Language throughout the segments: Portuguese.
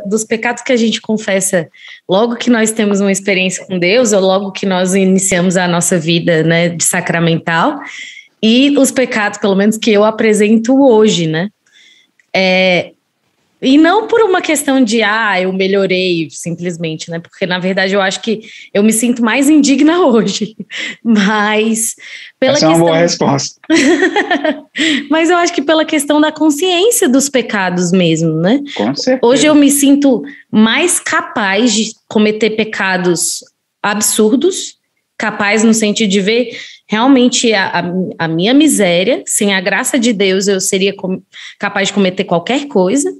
dos pecados que a gente confessa logo que nós temos uma experiência com Deus, ou logo que nós iniciamos a nossa vida, né, de sacramental, e os pecados, pelo menos, que eu apresento hoje, né? E não por uma questão de, eu melhorei, simplesmente, né? Porque, na verdade, eu acho que eu me sinto mais indigna hoje. Mas pela Essa é uma boa resposta. Mas eu acho que pela questão da consciência dos pecados mesmo, né? Com certeza. Hoje eu me sinto mais capaz de cometer pecados absurdos, capaz no sentido de ver realmente a minha miséria. Sem a graça de Deus, eu seria capaz de cometer qualquer coisa,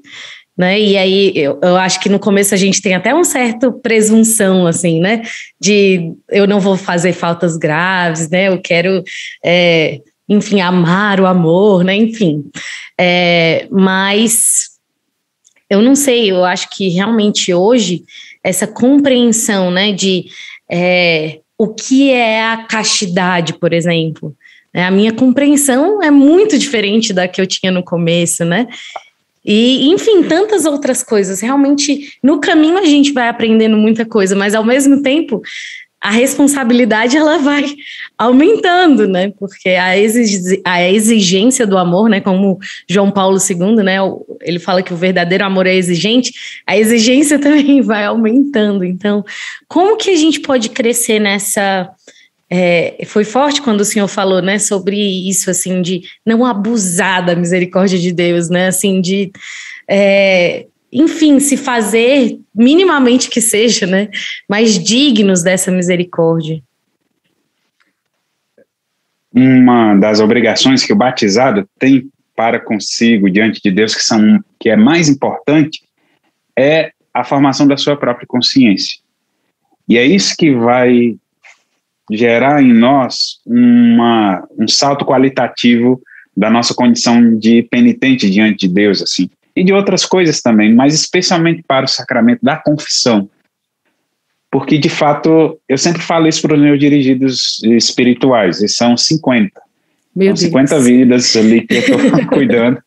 né? E aí eu acho que no começo a gente tem até uma certa presunção, assim, né? De eu não vou fazer faltas graves, né? Eu quero, enfim, amar o amor, né? Enfim. Mas eu não sei, eu acho que realmente hoje essa compreensão, né? De o que é a castidade, por exemplo. A minha compreensão é muito diferente da que eu tinha no começo, né? E, enfim, tantas outras coisas. Realmente, no caminho a gente vai aprendendo muita coisa, mas ao mesmo tempo, a responsabilidade ela vai aumentando, né? Porque a exigência do amor, né? Como João Paulo II, né? Ele fala que o verdadeiro amor é exigente, a exigência também vai aumentando. Então, como que a gente pode crescer nessa... foi forte quando o senhor falou, né, sobre isso, assim, de não abusar da misericórdia de Deus, né, assim, de, enfim, se fazer minimamente que seja, né, mais dignos dessa misericórdia. Uma das obrigações que o batizado tem para consigo diante de Deus, que é mais importante, é a formação da sua própria consciência. E é isso que vai gerar em nós um salto qualitativo da nossa condição de penitente diante de Deus, assim, e de outras coisas também, mas especialmente para o sacramento da confissão. Porque, de fato, eu sempre falo isso para os meus dirigidos espirituais, e são 50. São 50 vidas ali que eu estou cuidando.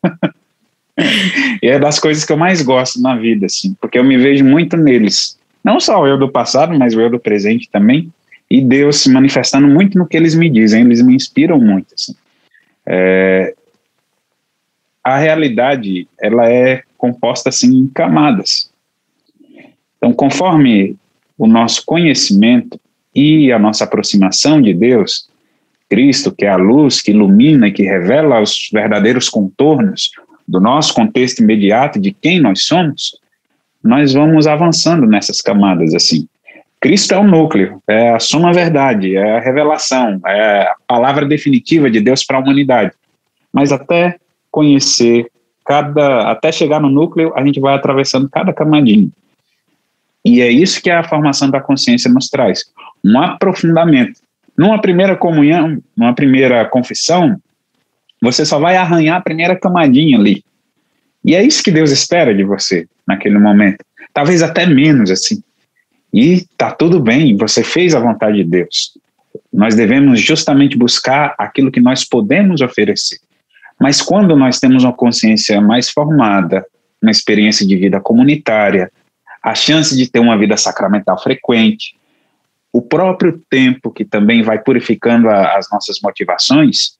E é das coisas que eu mais gosto na vida, assim, porque eu me vejo muito neles. Não só o eu do passado, mas o eu do presente também. E Deus se manifestando muito no que eles me dizem, eles me inspiram muito. Assim. A realidade, ela é composta assim em camadas. Então, conforme o nosso conhecimento e a nossa aproximação de Deus, Cristo, que é a luz que ilumina e que revela os verdadeiros contornos do nosso contexto imediato, de quem nós somos, nós vamos avançando nessas camadas assim. Cristo é o núcleo, é a suma verdade, é a revelação, é a palavra definitiva de Deus para a humanidade. Mas até conhecer até chegar no núcleo, a gente vai atravessando cada camadinho. E é isso que a formação da consciência nos traz, um aprofundamento. Numa primeira comunhão, numa primeira confissão, você só vai arranhar a primeira camadinha ali. E é isso que Deus espera de você naquele momento. Talvez até menos, assim. E tá tudo bem, você fez a vontade de Deus. Nós devemos justamente buscar aquilo que nós podemos oferecer. Mas quando nós temos uma consciência mais formada, uma experiência de vida comunitária, a chance de ter uma vida sacramental frequente, o próprio tempo que também vai purificando as nossas motivações,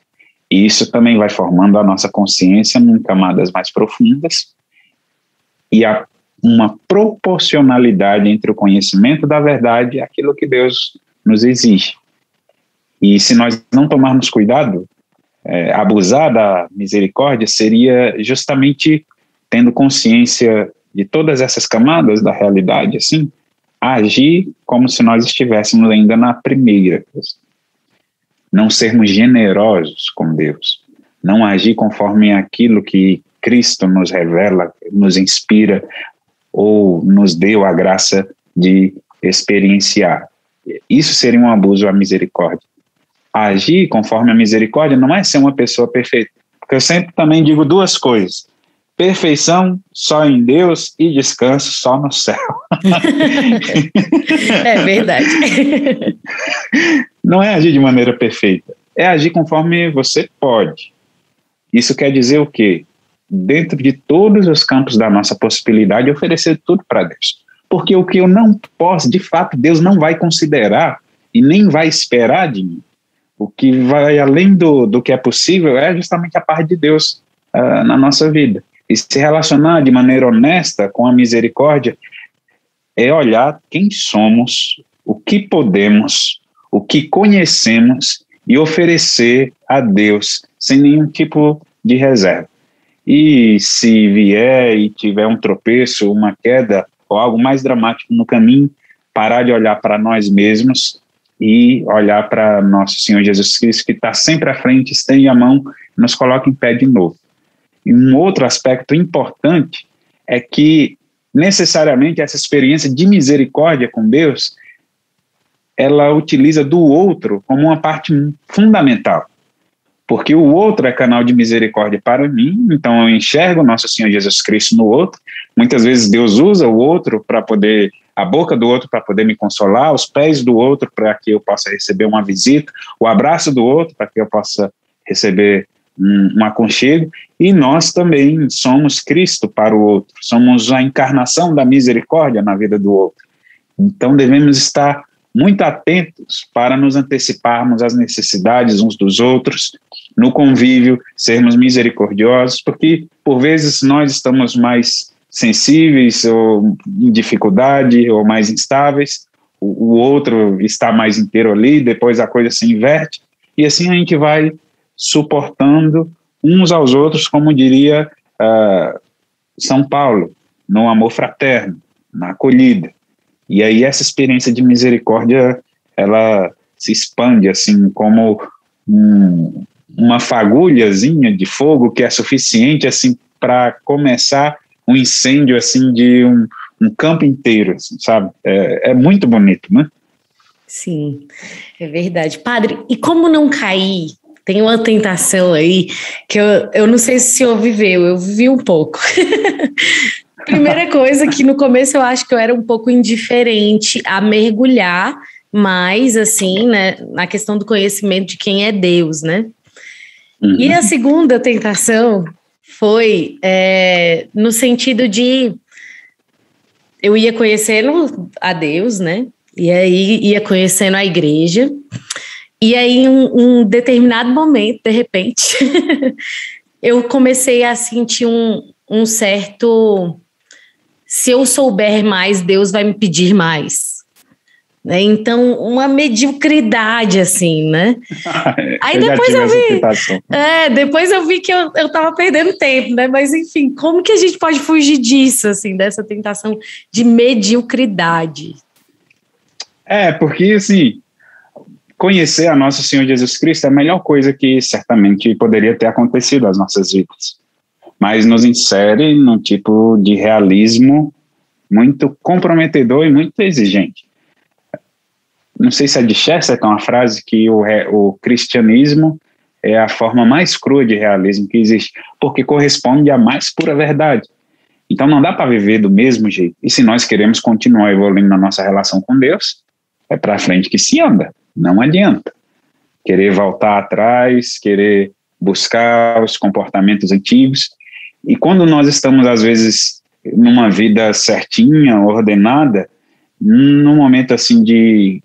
e isso também vai formando a nossa consciência em camadas mais profundas, e uma proporcionalidade entre o conhecimento da verdade e aquilo que Deus nos exige. E se nós não tomarmos cuidado, abusar da misericórdia seria justamente tendo consciência de todas essas camadas da realidade, assim, agir como se nós estivéssemos ainda na primeira. Não sermos generosos com Deus, não agir conforme aquilo que Cristo nos revela, nos inspira, ou nos deu a graça de experienciar. Isso seria um abuso à misericórdia. Agir conforme a misericórdia não é ser uma pessoa perfeita. Porque eu sempre também digo duas coisas. Perfeição só em Deus e descanso só no céu. É verdade. Não é agir de maneira perfeita. É agir conforme você pode. Isso quer dizer o quê? dentro de todos os campos da nossa possibilidade, oferecer tudo para Deus. Porque o que eu não posso, de fato, Deus não vai considerar e nem vai esperar de mim. O que vai além do que é possível é justamente a parte de Deus na nossa vida. E se relacionar de maneira honesta com a misericórdia é olhar quem somos, o que podemos, o que conhecemos e oferecer a Deus sem nenhum tipo de reserva. E se vier e tiver um tropeço, uma queda ou algo mais dramático no caminho, parar de olhar para nós mesmos e olhar para nosso Senhor Jesus Cristo, que está sempre à frente, estende a mão e nos coloca em pé de novo. E um outro aspecto importante é que, necessariamente, essa experiência de misericórdia com Deus, ela utiliza do outro como uma parte fundamental. Porque o outro é canal de misericórdia para mim, então eu enxergo o nosso Senhor Jesus Cristo no outro. Muitas vezes Deus usa o outro para poder, a boca do outro para poder me consolar, os pés do outro para que eu possa receber uma visita, o abraço do outro para que eu possa receber um aconchego, e nós também somos Cristo para o outro, somos a encarnação da misericórdia na vida do outro. Então devemos estar muito atentos para nos anteciparmos às necessidades uns dos outros, no convívio, sermos misericordiosos, porque por vezes nós estamos mais sensíveis ou em dificuldade ou mais instáveis, o outro está mais inteiro ali, depois a coisa se inverte, e assim a gente vai suportando uns aos outros, como diria São Paulo, no amor fraterno, na acolhida. E aí essa experiência de misericórdia, ela se expande assim como uma fagulhazinha de fogo que é suficiente assim para começar um incêndio assim de um campo inteiro, assim, sabe? É muito bonito, né? Sim, é verdade. Padre, e como não cair? Tem uma tentação aí que eu não sei se o senhor viveu, eu vivi um pouco. Primeira coisa que no começo eu acho que eu era um pouco indiferente a mergulhar mais, assim, né, na questão do conhecimento de quem é Deus, né? Uhum. E a segunda tentação foi no sentido de eu ia conhecendo a Deus, né? E aí ia conhecendo a igreja. E aí, em um determinado momento, de repente, eu comecei a sentir um certo... Se eu souber mais, Deus vai me pedir mais. Né? Então, uma mediocridade, assim, né? Aí depois eu vi que eu estava perdendo tempo, né? Mas, enfim, como que a gente pode fugir disso, assim, dessa tentação de mediocridade? Porque, assim... Conhecer a nosso Senhor Jesus Cristo é a melhor coisa que certamente poderia ter acontecido às nossas vidas. Mas nos insere num tipo de realismo muito comprometedor e muito exigente. Não sei se é de Chesterton a frase que o cristianismo é a forma mais crua de realismo que existe, porque corresponde à mais pura verdade. Então não dá para viver do mesmo jeito. E se nós queremos continuar evoluindo na nossa relação com Deus, é para frente que se anda. Não adianta querer voltar atrás, querer buscar os comportamentos antigos. E quando nós estamos, às vezes, numa vida certinha, ordenada, num momento assim de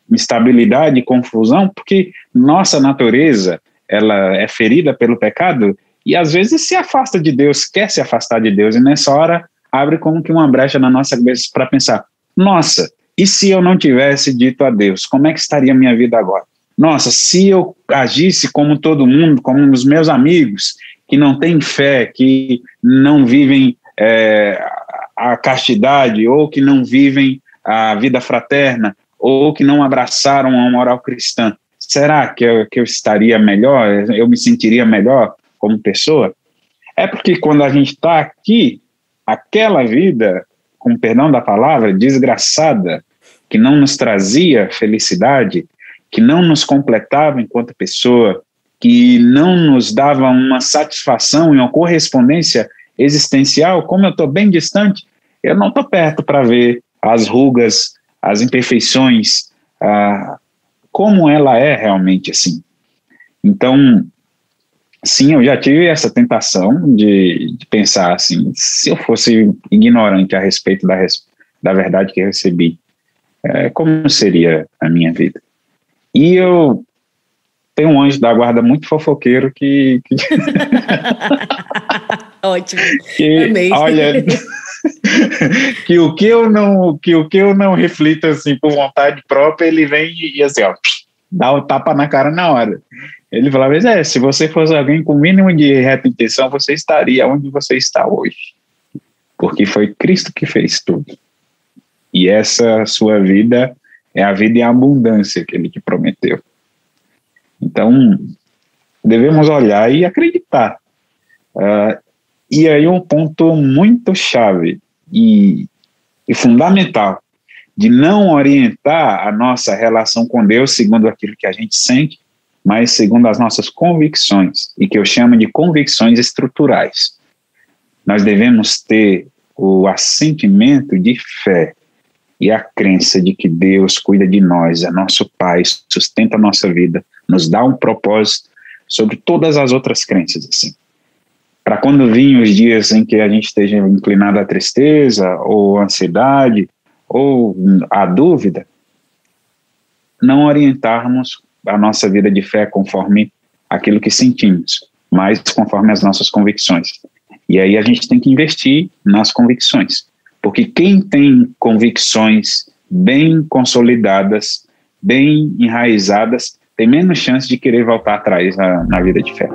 instabilidade e confusão, porque nossa natureza ela é ferida pelo pecado e às vezes se afasta de Deus, quer se afastar de Deus, e nessa hora abre como que uma brecha na nossa cabeça para pensar, nossa, e se eu não tivesse dito a Deus, como é que estaria a minha vida agora? Nossa, se eu agisse como todo mundo, como os meus amigos, que não têm fé, que não vivem a castidade, ou que não vivem a vida fraterna, ou que não abraçaram a moral cristã, será que eu estaria melhor? Eu me sentiria melhor como pessoa? É porque quando a gente está aqui, aquela vida, com perdão da palavra, desgraçada, que não nos trazia felicidade, que não nos completava enquanto pessoa, que não nos dava uma satisfação e uma correspondência existencial, como eu estou bem distante, eu não estou perto para ver as rugas, as imperfeições, como ela é realmente assim. Então, sim, eu já tive essa tentação de pensar assim, se eu fosse ignorante a respeito da verdade que eu recebi, como seria a minha vida? E eu tenho um anjo da guarda muito fofoqueiro que Ótimo. olha, que o que eu não reflito assim por vontade própria, ele vem e assim, ó, dá o tapa na cara na hora. Ele falava, se você fosse alguém com o mínimo de reta intenção, você estaria onde você está hoje. Porque foi Cristo que fez tudo. E essa sua vida é a vida em abundância que ele te prometeu. Então, devemos olhar e acreditar. E aí um ponto muito chave e fundamental de não orientar a nossa relação com Deus segundo aquilo que a gente sente, mas segundo as nossas convicções, e que eu chamo de convicções estruturais. Nós devemos ter o assentimento de fé e a crença de que Deus cuida de nós, é nosso Pai, sustenta a nossa vida, nos dá um propósito sobre todas as outras crenças, assim. Para quando virem os dias em que a gente esteja inclinado à tristeza, ou à ansiedade, ou à dúvida, não orientarmos a nossa vida de fé conforme aquilo que sentimos, mas conforme as nossas convicções. E aí a gente tem que investir nas convicções, porque quem tem convicções bem consolidadas, bem enraizadas, tem menos chance de querer voltar atrás na vida de fé.